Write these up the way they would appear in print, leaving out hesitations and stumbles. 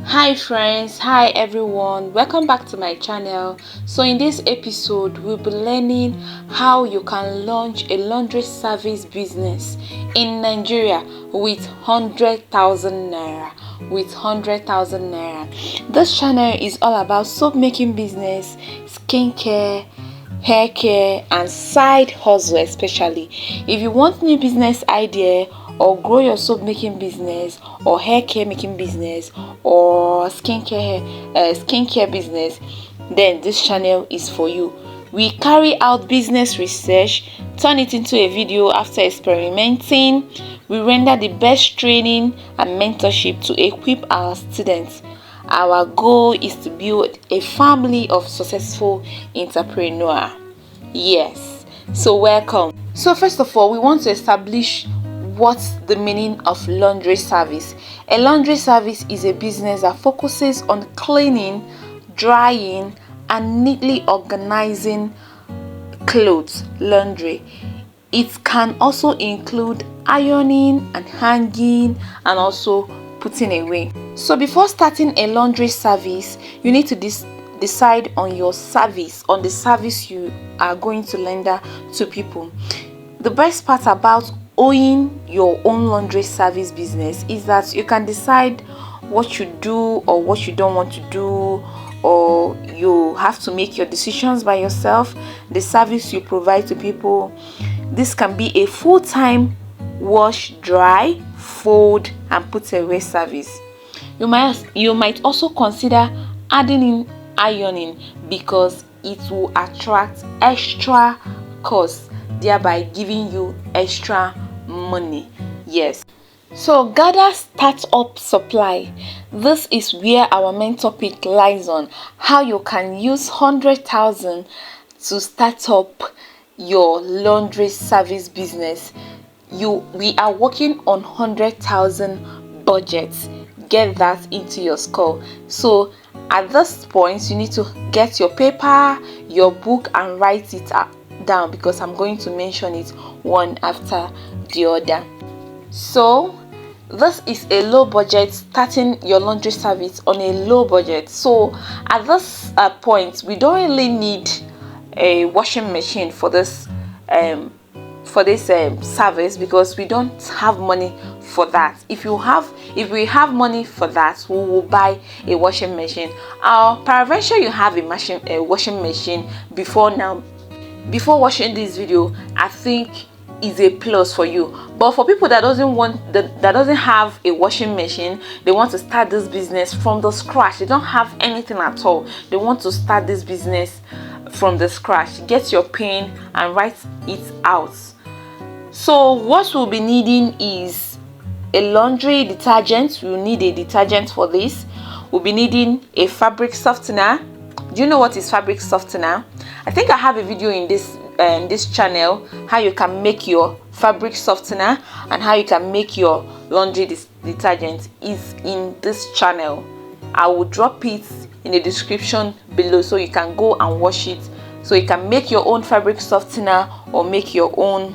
Hi friends, hi everyone, welcome back to my channel. So in this episode we'll be learning how you can launch a laundry service business in Nigeria with 100,000 naira. This channel is all about soap making business, skincare, hair care and side hustle. Especially if you want new business idea or grow your soap making business or hair care making business or skincare business, then this channel is for you. We carry out business research, turn it into a video after experimenting. We render the best training and mentorship to equip our students. Our goal is to build a family of successful entrepreneurs. Yes, so welcome. So first of all, we want to establish what's the meaning of laundry service. A laundry service is a business that focuses on cleaning, drying, and neatly organizing clothes, laundry. It can also include ironing and hanging and also putting away. So before starting a laundry service, you need to decide on your service, on the service you are going to render to people. The best part about owning your own laundry service business is that you can decide what you do or what you don't want to do, or you have to make your decisions by yourself. The service you provide to people, this can be a full-time wash, dry, fold and put away service. You might also consider adding in ironing because it will attract extra costs, thereby giving you extra money. Yes. So gather startup supply. This is where our main topic lies on how you can use 100,000 to start up your laundry service business. We are working on 100,000 budgets. Get that into your skull. So at this point, you need to get your paper, your book, and write it down because I'm going to mention it one after the other. So this is a low budget, starting your laundry service on a low budget. So at this point, we don't really need a washing machine for this service because we don't have money for that. If we have money for that, we will buy a washing machine. Peradventure you have a washing machine before now. Before watching this video, I think is a plus for you. But for people that doesn't have a washing machine, they want to start this business from the scratch. They don't have anything at all. They want to start this business from the scratch. Get your pen and write it out. So what we'll be needing is a laundry detergent. We'll need a detergent for this. We'll be needing a fabric softener. Do you know what is fabric softener? I think I have a video in this channel how you can make your fabric softener and how you can make your laundry detergent is in this channel. I will drop it in the description below so you can go and watch it, so you can make your own fabric softener or make your own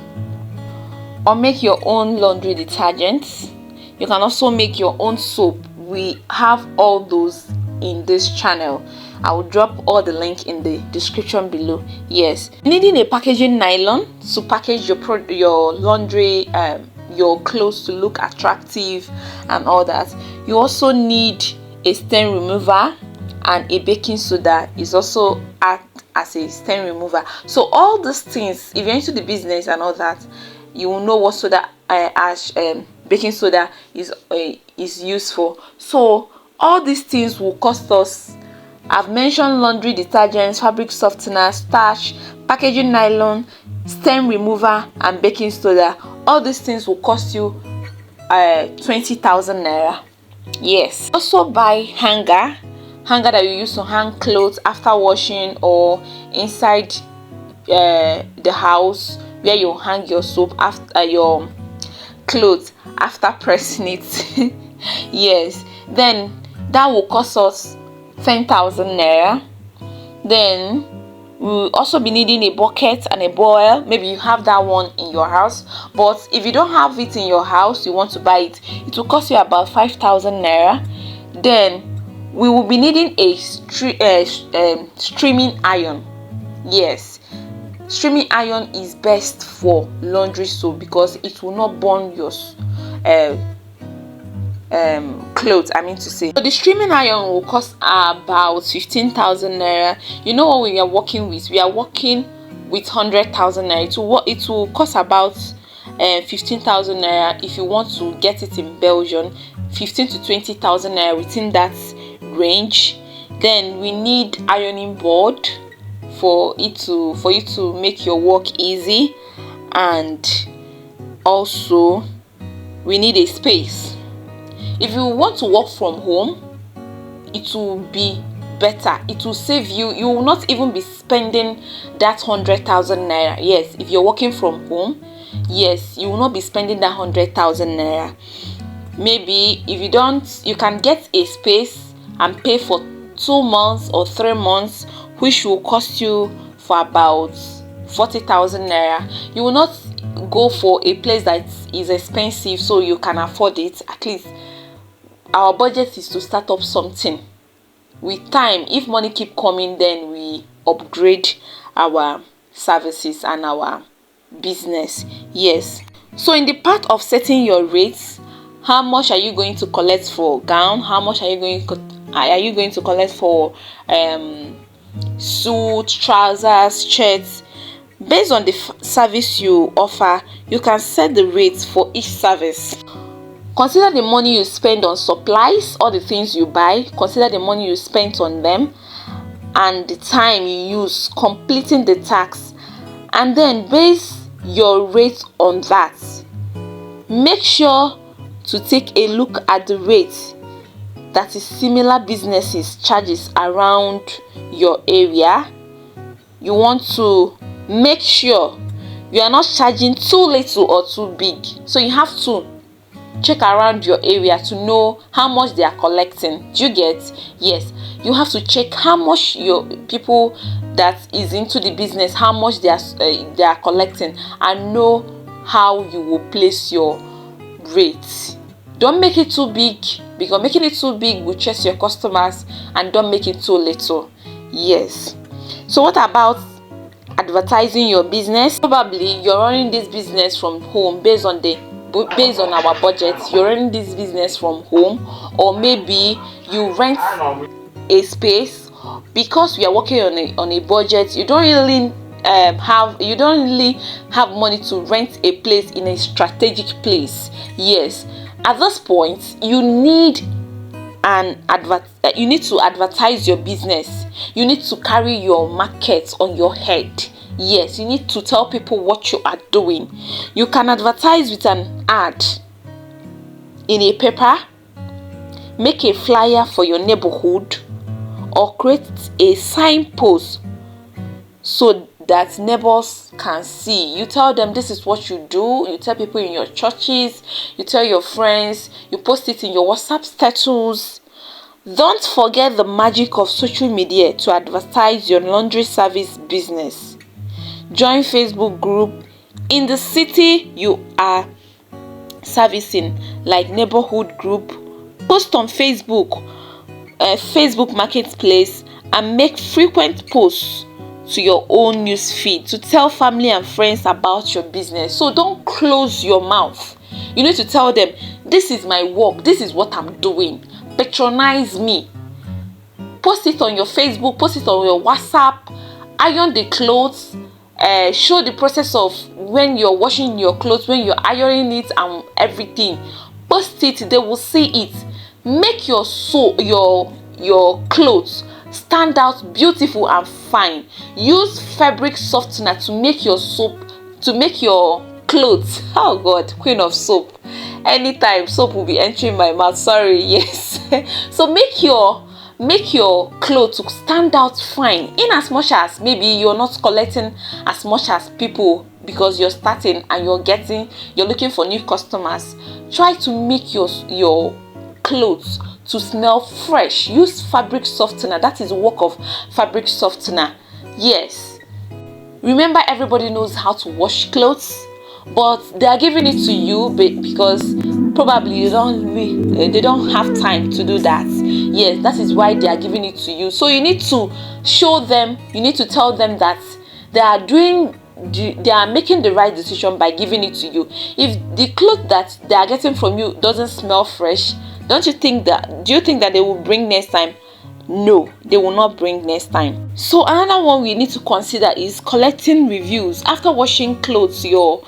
laundry detergent. You can also make your own soap. We have all those in this channel. I will drop all the link in the description below. Yes, needing a packaging nylon to package your laundry, your clothes to look attractive and all that. You also need a stain remover, and a baking soda is also act as a stain remover. So all these things, if you're into the business and all that, you will know what baking soda is used for. So all these things will cost us. I've mentioned laundry detergents, fabric softener, starch, packaging nylon, stain remover and baking soda. All these things will cost you 20,000 naira. Yes. Also buy hanger that you use to hang clothes after washing, or inside the house where you hang your soap after your clothes after pressing it. Yes, then that will cost us 10,000 naira. Then we'll also be needing a bucket and a bowl. Maybe you have that one in your house, but if you don't have it in your house, you want to buy it, it will cost you about 5,000 naira. Then we will be needing a streaming iron. Yes, streaming iron is best for laundry soap because it will not burn your clothes, I mean to say. So the streaming iron will cost about 15,000 naira. You know what we are working with? We are working with 100,000 naira. It will cost about 15,000 naira if you want to get it in Belgium. 15 to 20,000 naira, within that range. Then we need ironing board for you to make your work easy, and also we need a space. If you want to work from home, it will be better. It will save you. You will not even be spending that 100,000 naira. Yes, if you're working from home, yes, you will not be spending that 100,000 naira. Maybe if you don't, you can get a space and pay for 2 months or 3 months, which will cost you for about 40,000 naira. You will not go for a place that is expensive so you can afford it. At least our budget is to start up something. With time, if money keep coming, then we upgrade our services and our business. Yes. So in the part of setting your rates, how much are you going to collect for gown? How much are you going to collect for suit, trousers, shirts? Based on the service you offer, you can set the rates for each service. Consider the money you spend on supplies, all the things you buy. Consider the money you spent on them and the time you use completing the task, and then base your rate on that. Make sure to take a look at the rate that is similar businesses charges around your area. You want to make sure you are not charging too little or too big. So you have to check around your area to know how much they are collecting. Do you get? Yes, you have to check how much your people that is into the business, how much they are collecting, and know how you will place your rate. Don't make it too big, because making it too big will chase your customers, and don't make it too little. Yes. So what about advertising your business? Probably you're running this business from home based on our budget. You're running this business from home, or maybe you rent a space because we are working on a budget. You don't really have money to rent a place in a strategic place. Yes, at this point you need to advertise your business. You need to carry your market on your head. Yes, you need to tell people what you are doing. You can advertise with an ad in a paper, make a flyer for your neighborhood, or create a signpost so that neighbors can see. You tell them this is what you do. You tell people in your churches, you tell your friends, you post it in your WhatsApp status. Don't forget the magic of social media to advertise your laundry service business. Join Facebook group in the city you are servicing, like neighborhood group. Post on Facebook Marketplace, and make frequent posts to your own news feed to tell family and friends about your business. So don't close your mouth. You need to tell them, this is my work, this is what I'm doing. Patronize me. Post it on your Facebook, post it on your WhatsApp, iron the clothes, show the process of when you're washing your clothes, when you're ironing it, and everything. Post it, they will see it. Make your clothes stand out beautiful and fine. Use fabric softener to make your clothes. Oh God, queen of soap. Anytime soap will be entering my mouth. Sorry, yes. So make your clothes to stand out fine, in as much as maybe you're not collecting as much as people because you're starting and you're looking for new customers. Try to make your clothes to smell fresh. Use fabric softener. That is the work of fabric softener. Yes, remember, everybody knows how to wash clothes, but they are giving it to you because Probably they don't have time to do that. Yes, that is why they are giving it to you. So you need to show them, you need to tell them that they are making the right decision by giving it to you. If the clothes that they are getting from you doesn't smell fresh, do you think that they will bring next time? No, they will not bring next time. So another one we need to consider is collecting reviews after washing clothes. Your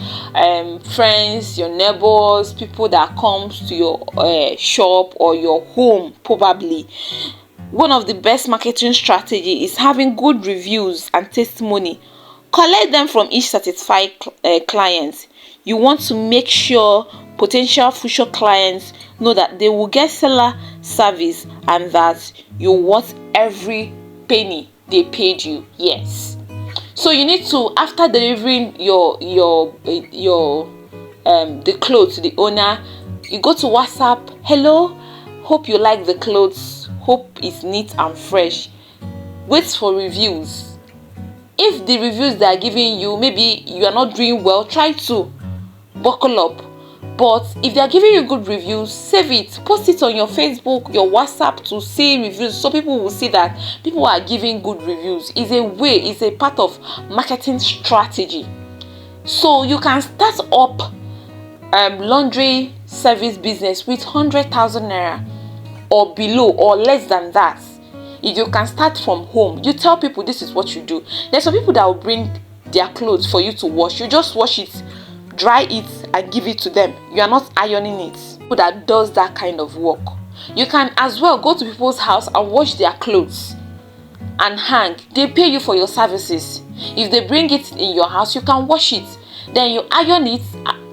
friends, your neighbors, people that comes to your shop or your home, probably. One of the best marketing strategy is having good reviews and testimony. Collect them from each satisfied client. You want to make sure potential future clients know that they will get seller service and that you're worth every penny they paid you. Yes. So you need to, after delivering the clothes to the owner, you go to WhatsApp. Hello, hope you like the clothes. Hope it's neat and fresh. Wait for reviews. If the reviews they are giving you, maybe you are not doing well, try to buckle up. But if they are giving you good reviews, save it, post it on your Facebook, your WhatsApp to see reviews, so people will see that people are giving good reviews. It's a way, it's a part of marketing strategy. So you can start up laundry service business with 100,000 naira or below or less than that. If you can start from home, you tell people this is what you do. There's some people that will bring their clothes for you to wash. You just wash it, dry it, and give it to them. You are not ironing it. People that does that kind of work. You can as well go to people's house and wash their clothes and hang. They pay you for your services. If they bring it in your house, you can wash it. Then you iron it.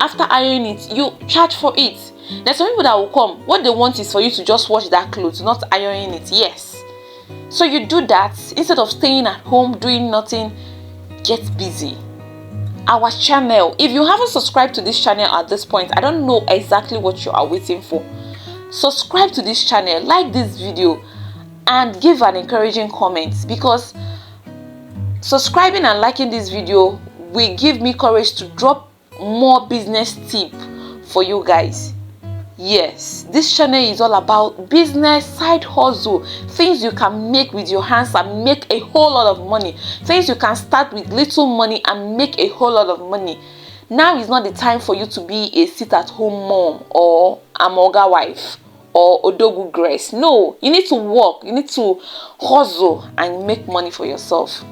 After ironing it, you charge for it. There's some people that will come. What they want is for you to just wash that clothes, not ironing it. Yes. So you do that instead of staying at home doing nothing. Get busy. Our channel, if you haven't subscribed to this channel at this point, I don't know exactly what you are waiting for. Subscribe to this channel, like this video, and give an encouraging comment, because subscribing and liking this video will give me courage to drop more business tips for you guys. Yes, this channel is all about business, side hustle, things you can make with your hands and make a whole lot of money, things you can start with little money and make a whole lot of money. Now is not the time for you to be a sit-at-home mom or a moga wife or odogu grace. No, you need to work, you need to hustle and make money for yourself.